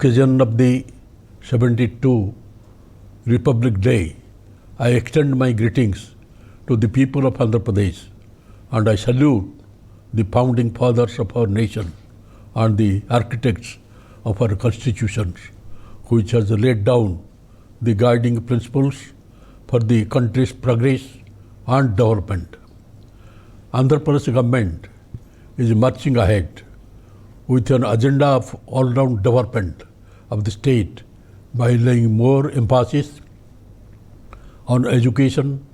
Occasion of the 72 Republic Day, I extend my greetings to the people of Andhra Pradesh and I salute the founding fathers of our nation and the architects of our constitutions, which has laid down the guiding principles for the country's progress and development. Andhra Pradesh government is marching ahead with an agenda of all-round development of the state by laying more emphasis on education,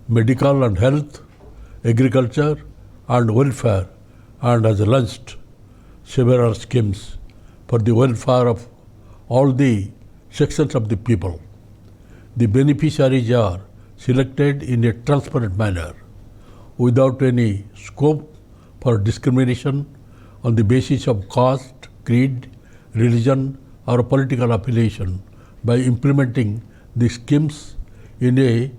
medical and health, agriculture and welfare, and has launched several schemes for the welfare of all the sections of the people. The beneficiaries are selected in a transparent manner without any scope for discrimination on the basis of caste, creed, religion or political affiliation by implementing the schemes in a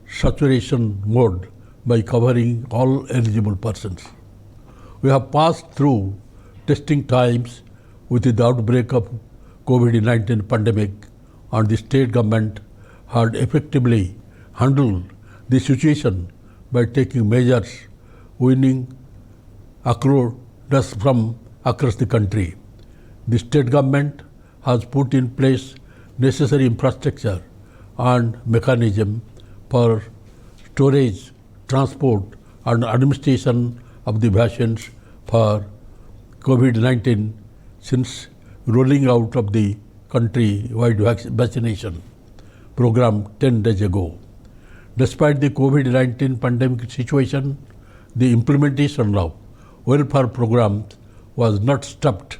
saturation mode by covering all eligible persons. We have passed through testing times with the outbreak of COVID-19 pandemic, and the state government had effectively handled the situation by taking measures winning accruals from across the country. The state government has put in place necessary infrastructure and mechanism for storage, transport and administration of the vaccines for COVID-19 since rolling out of the country-wide vaccination program 10 days ago. Despite the COVID-19 pandemic situation, the implementation of welfare programs was not stopped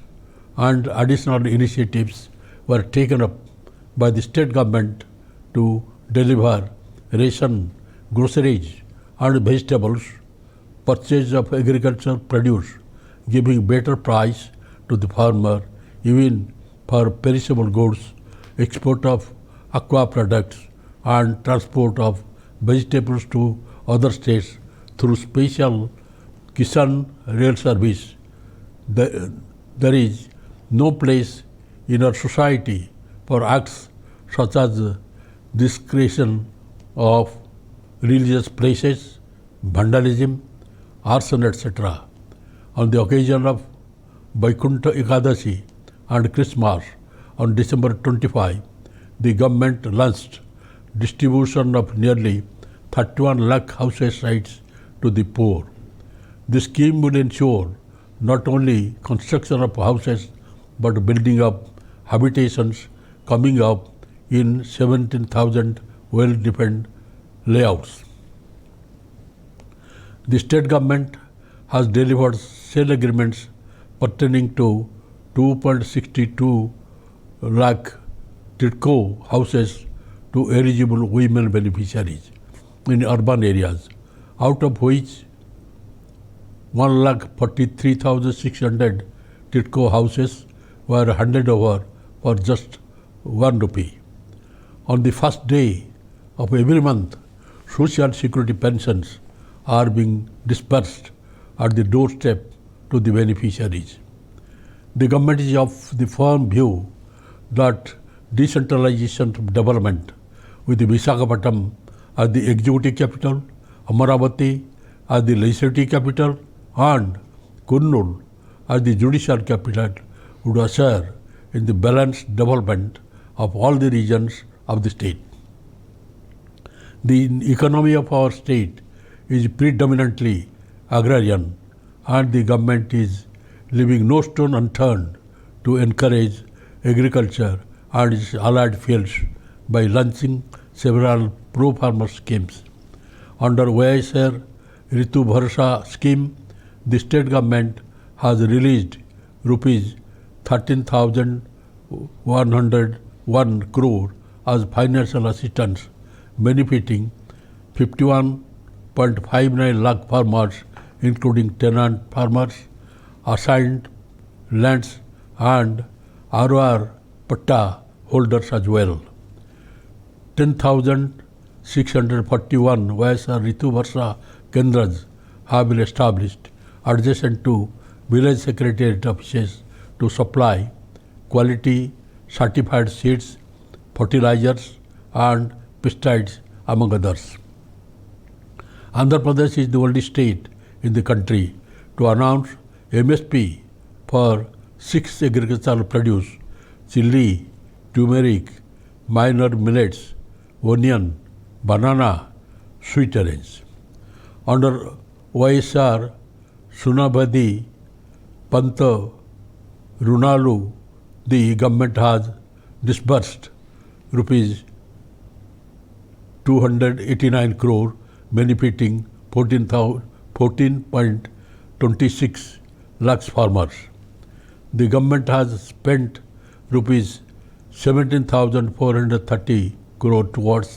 and additional initiatives were taken up by the state government to deliver ration, groceries and vegetables, purchase of agricultural produce, giving better price to the farmer, even for perishable goods, export of aqua products and transport of vegetables to other states through special Kisan rail service. There is no place in our society for acts such as desecration of religious places, vandalism, arson, etc. On the occasion of Vaikuntha Ekadashi and Christmas on December 25, the government launched distribution of nearly 31 lakh houses sites to the poor. The scheme will ensure not only construction of houses but building up habitations coming up in 17,000 well-defined layouts. The state government has delivered sale agreements pertaining to 2.62 lakh TIDCO houses to eligible women beneficiaries in urban areas, out of which 1,43,600 TIDCO houses were handed over for just 1 rupee. On the first day of every month, social security pensions are being dispersed at the doorstep to the beneficiaries. The government is of the firm view that decentralization of development with the Visakhapatnam as the executive capital, Amaravati as the legislative capital and Kurnool as the judicial capital would assure in the balanced development of all the regions of the state. The economy of our state is predominantly agrarian and the government is leaving no stone unturned to encourage agriculture and its allied fields by launching several pro-farmer schemes. Under YSR Ritu Bharsa scheme, the state government has released rupees 13,101 crore as financial assistance benefiting 51.59 lakh farmers including tenant farmers, assigned lands and ROR Patta holders as well. 10,641 YSR Ritu Bharsa Kendras have been established adjacent to village secretariat offices to supply quality certified seeds, fertilizers and pesticides among others. Andhra Pradesh is the only state in the country to announce MSP for 6 agricultural produce: chili, turmeric, minor millets, onion, banana, sweet orange. Under YSR Sunabhadi Panta Runalu, the government has disbursed rupees 289 crore, benefiting 14.26 lakhs farmers. The government has spent rupees 17,430 crore towards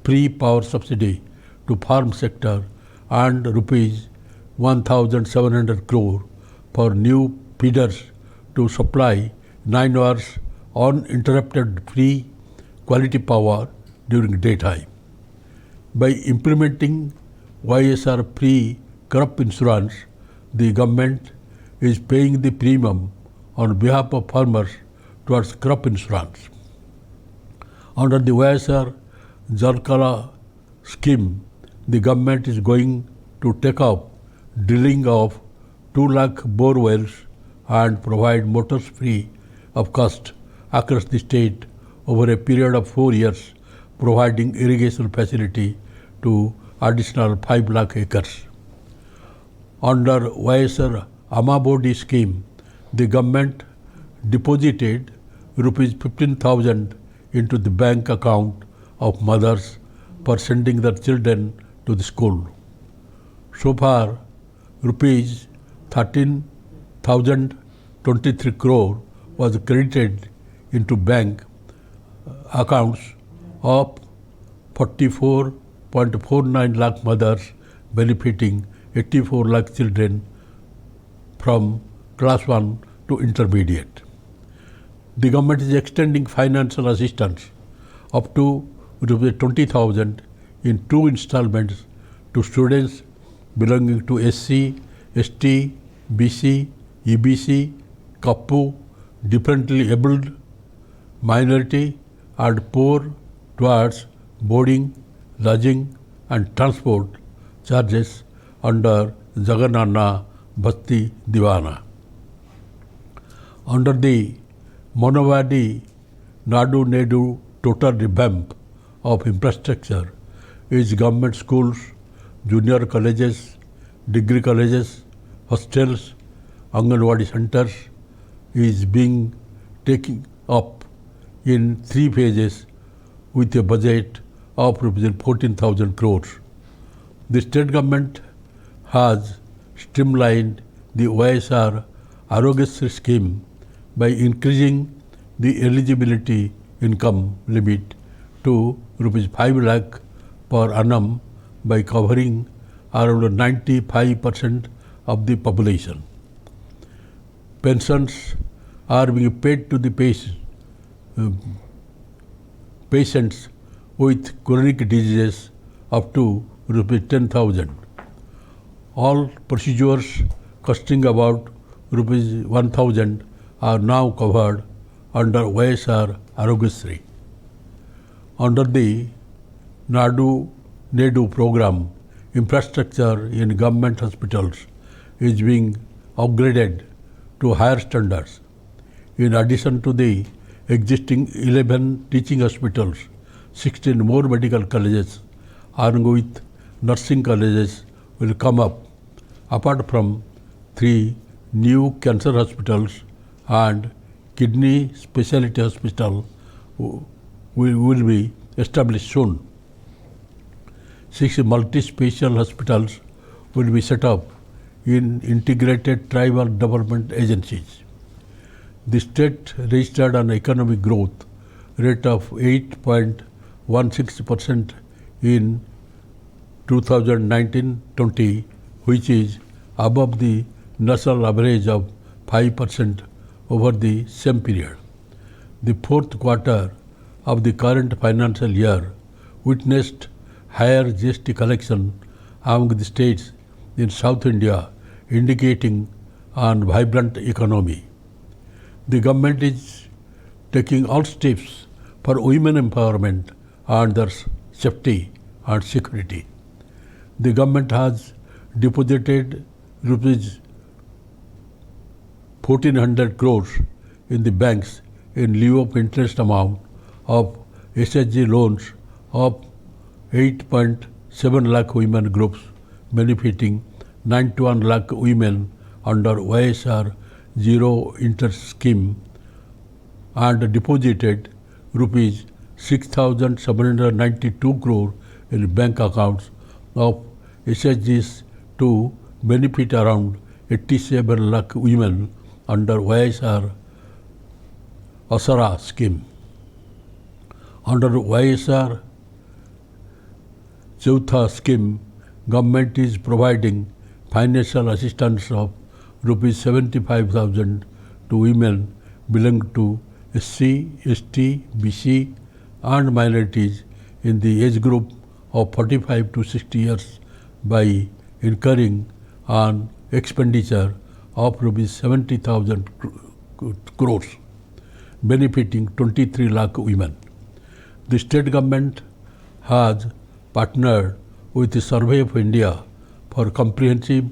pre-power subsidy to farm sector and rupees 1,700 crore for new feeders to supply 9 hours uninterrupted free quality power during daytime. By implementing YSR free crop insurance, the government is paying the premium on behalf of farmers towards crop insurance. Under the YSR Jalkala scheme, the government is going to take up drilling of 2 lakh bore wells and provide motors free of cost across the state over a period of 4 years, providing irrigation facility to additional 5 lakh acres. Under YSR Amabodi scheme, the government deposited rupees 15,000 into the bank account of mothers for sending their children to the school. So far, rupees 13,023 crore was credited into bank accounts of 44.49 lakh mothers, benefiting 84 lakh children from class 1 to intermediate. The government is extending financial assistance up to rupees 20,000 in 2 installments to students belonging to SC, ST, BC, EBC, KAPU, differently abled, minority and poor towards boarding, lodging and transport charges under Jagananna Bhakti Divana. Under the Manavadi Nadu Nedu total revamp of infrastructure, is government schools, junior colleges, degree colleges, hostels, Anganwadi centers is being taken up in 3 phases with a budget of rupees 14,000 crores. The state government has streamlined the YSR Arogyasri scheme by increasing the eligibility income limit to rupees 5 lakh per annum by covering around 95% of the population. Pensions are being paid to the patients with chronic diseases up to rupees 10,000. All procedures costing about rupees 1,000 are now covered under YSR Arogyasri. Under the Nadu Nedu program, infrastructure in government hospitals is being upgraded to higher standards. In addition to the existing 11 teaching hospitals, 16 more medical colleges along with nursing colleges will come up, apart from 3 new cancer hospitals and kidney specialty hospital will be established soon. 6 multi-special hospitals will be set up in integrated tribal development agencies. The state registered an economic growth rate of 8.16% in 2019-20, which is above the national average of 5% over the same period. The fourth quarter of the current financial year witnessed higher GST collection among the states in South India, indicating a vibrant economy. The government is taking all steps for women empowerment and their safety and security. The government has deposited rupees 1400 crores in the banks in lieu of interest amount of SHG loans of 8.7 lakh women groups benefiting 91 lakh women under YSR zero interest scheme and deposited rupees 6,792 crore in bank accounts of SHGs to benefit around 87 lakh women under YSR Asara scheme. Under YSR Chautha scheme, government is providing financial assistance of rupees 75,000 to women belonging to SC, ST, BC and minorities in the age group of 45 to 60 years by incurring an expenditure of rupees 70,000 crores, benefiting 23 lakh women. The state government has partnered with the Survey of India for comprehensive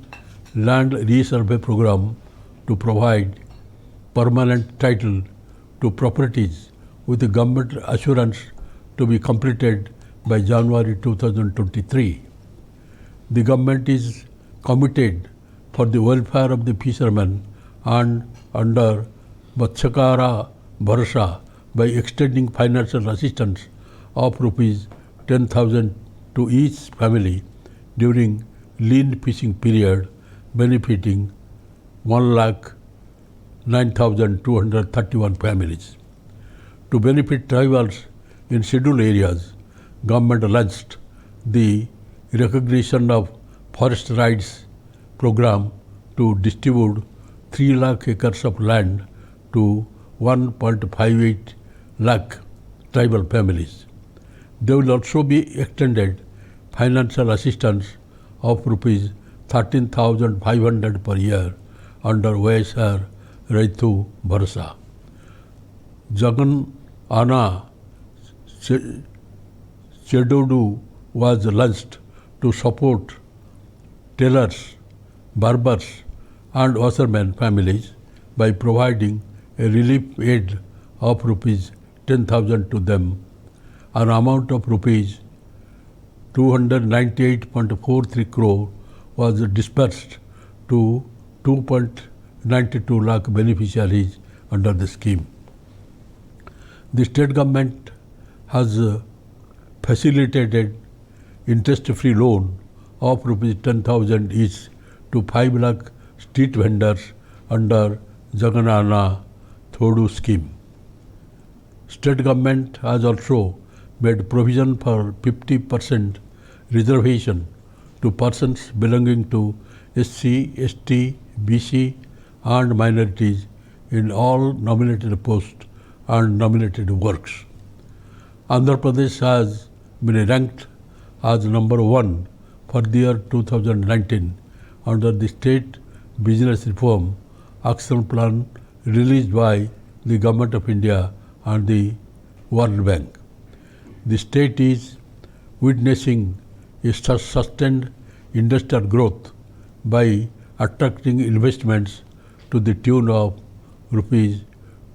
land resurvey program to provide permanent title to properties with the government assurance to be completed by January 2023. The government is committed for the welfare of the fishermen and under Matsyakara Bharasa by extending financial assistance of rupees 10,000 to each family during lean fishing period, benefiting 1,09,231 families. To benefit tribals in scheduled areas, government launched the recognition of forest rights program to distribute 3 lakh acres of land to 1.58 lakh tribal families. There will also be extended financial assistance of rupees 13,500 per year under YSR Raitu Bharasa. Jagan Ana Chedodu was launched to support tailors, barbers and washermen families by providing a relief aid of rupees 10,000 to them. An amount of rupees 298.43 crore was dispersed to 2.92 lakh beneficiaries under the scheme. The state government has facilitated interest-free loan of rupees 10,000 each to 5 lakh street vendors under Jaganana Thodu scheme. State government has also made provision for 50% reservation to persons belonging to SC, ST, BC and minorities in all nominated posts and nominated works. Andhra Pradesh has been ranked as number 1 for the year 2019 under the State Business Reform Action Plan released by the Government of India and the World Bank. The state is witnessing a sustained industrial growth by attracting investments to the tune of rupees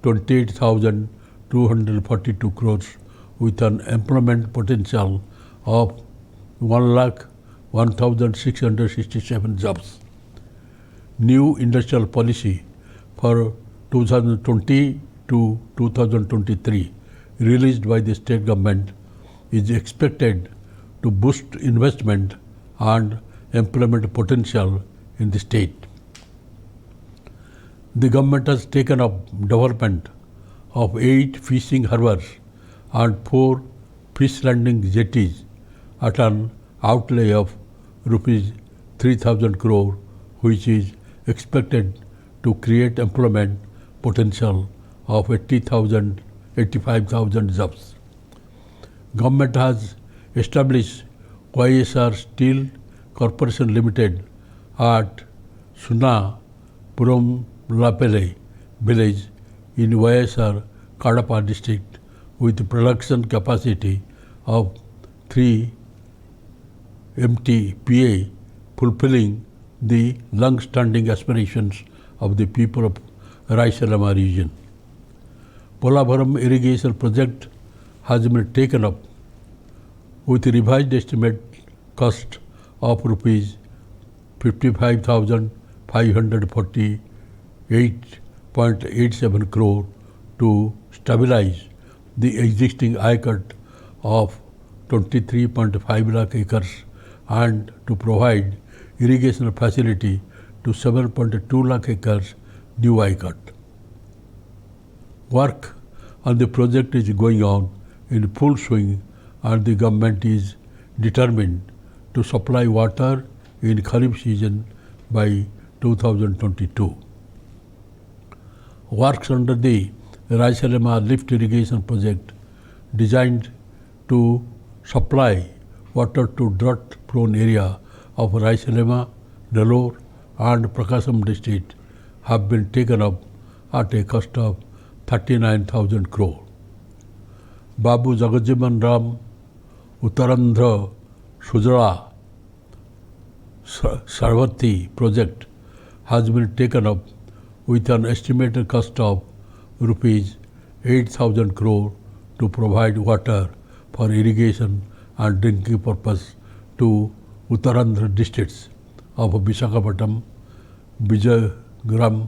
28,242 crores with an employment potential of 1,01,667 jobs. New industrial policy for 2020 to 2023 released by the state government is expected to boost investment and employment potential in the state. The government has taken up development of 8 fishing harbours and 4 fish landing jetties at an outlay of rupees 3,000 crore, which is expected to create employment potential of 85,000 jobs. Government has established YSR Steel Corporation Limited at Suna Puram Lapele village in YSR Kadapa district with production capacity of 3 MTPA, fulfilling the long-standing aspirations of the people of Raisalama region. Polavaram irrigation project has been taken up with a revised estimate cost of rupees 55,548.87 crore to stabilize the existing ICUT of 23.5 lakh acres and to provide irrigation facility to 7.2 lakh acres new ICUT. Work on the project is going on in full swing and the government is determined to supply water in Kharif season by 2022. Works under the Raisalama lift irrigation project designed to supply water to drought-prone area of Raisalama, Nellore and Prakasam district have been taken up at a cost of 39,000 crore. Babu Jagajjeevan Ram Uttarandhra Sujala Sarvati project has been taken up with an estimated cost of rupees 8,000 crore to provide water for irrigation and drinking purpose to Uttarandhra districts of Visakhapatnam, Vijayagaram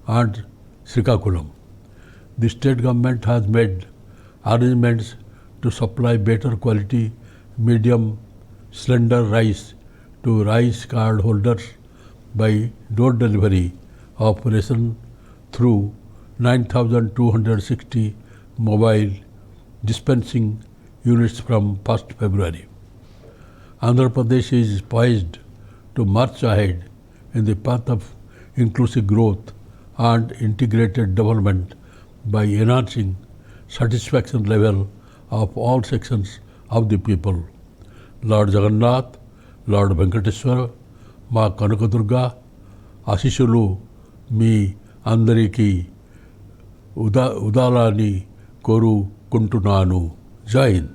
and Srikakulam. The state government has made arrangements to supply better quality medium slender rice to rice card holders by door delivery of ration through 9,260 mobile dispensing units from 1st February. Andhra Pradesh is poised to march ahead in the path of inclusive growth and integrated development by enhancing satisfaction level of all sections of the people. Lord Jagannath, Lord Venkateswara, Ma Kanakadurga, ఆశీస్సులు మీ అందరికీ ఉదాలని కోరుకుంటున్నాను. జై హింద్.